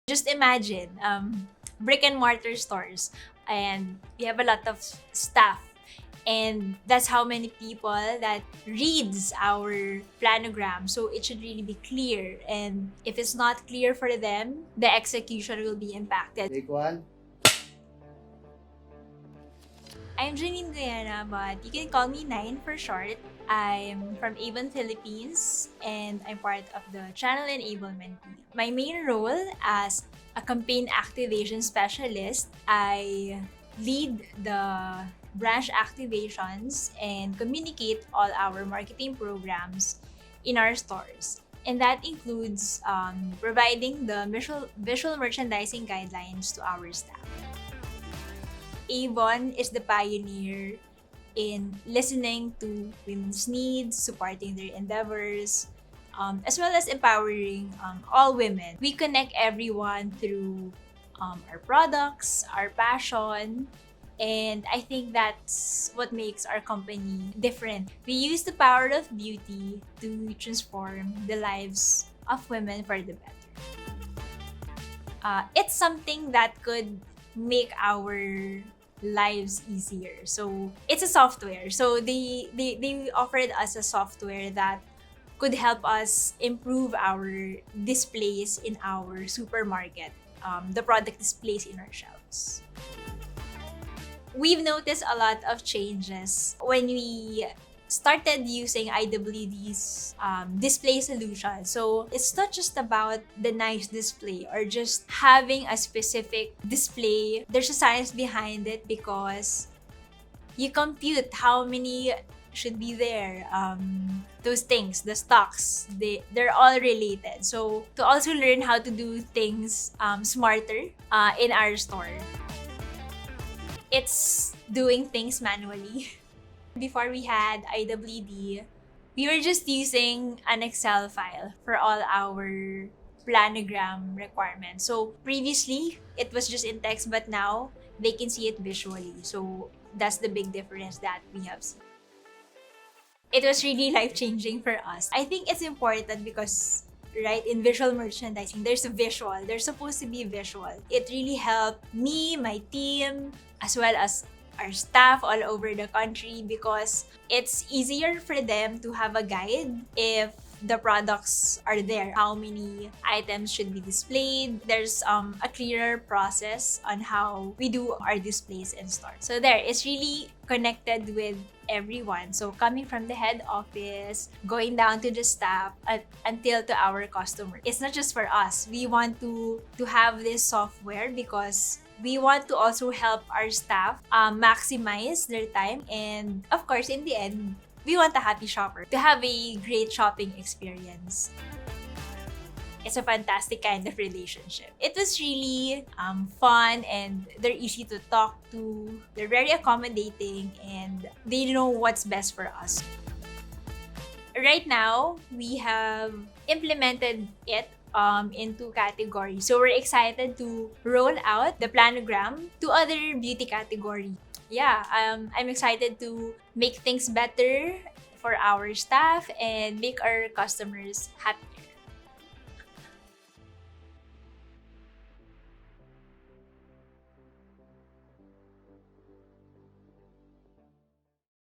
Just imagine brick and mortar stores, and we have a lot of staff, and that's how many people that reads our planogram. So it should really be clear, and if it's not clear for them, the execution will be impacted. Take one. I'm Janine Goyena, but you can call me Nine for short. I'm from Avon, Philippines, and I'm part of the channel enablement team. My main role as a campaign activation specialist, I lead the branch activations and communicate all our marketing programs in our stores. And that includes providing the visual merchandising guidelines to our staff. Avon is the pioneer in listening to women's needs, supporting their endeavors, as well as empowering all women. We connect everyone through our products, our passion, and I think that's what makes our company different. We use the power of beauty to transform the lives of women for the better. It's something that could make our lives easier. So it's a software. So they offered us a software that could help us improve our displays in our supermarket, the product displays in our shelves. We've noticed a lot of changes when we started using IWD's display solution. So it's not just about the nice display or just having a specific display. There's a science behind it because you compute how many should be there. Those things, the stocks, they're all related. So to also learn how to do things smarter in our store. It's doing things manually. Before we had IWD, we were just using an Excel file for all our planogram requirements. So previously, it was just in text, but now they can see it visually. So that's the big difference that we have seen. It was really life-changing for us. I think it's important because, right, in visual merchandising, there's a visual. There's supposed to be visual. It really helped me, my team, as well as our staff all over the country because it's easier for them to have a guide if the products are there. How many items should be displayed? There's a clearer process on how we do our displays in store. So there, it's really connected with everyone. So coming from the head office, going down to the staff, until to our customer. It's not just for us. We want to have this software because we want to also help our staff maximize their time, and of course, in the end, we want a happy shopper to have a great shopping experience. It's a fantastic kind of relationship. It was really fun, and they're easy to talk to. They're very accommodating, and they know what's best for us. Right now, we have implemented it in 2 categories. So we're excited to roll out the planogram to other beauty category. Yeah, I'm excited to make things better for our staff and make our customers happy.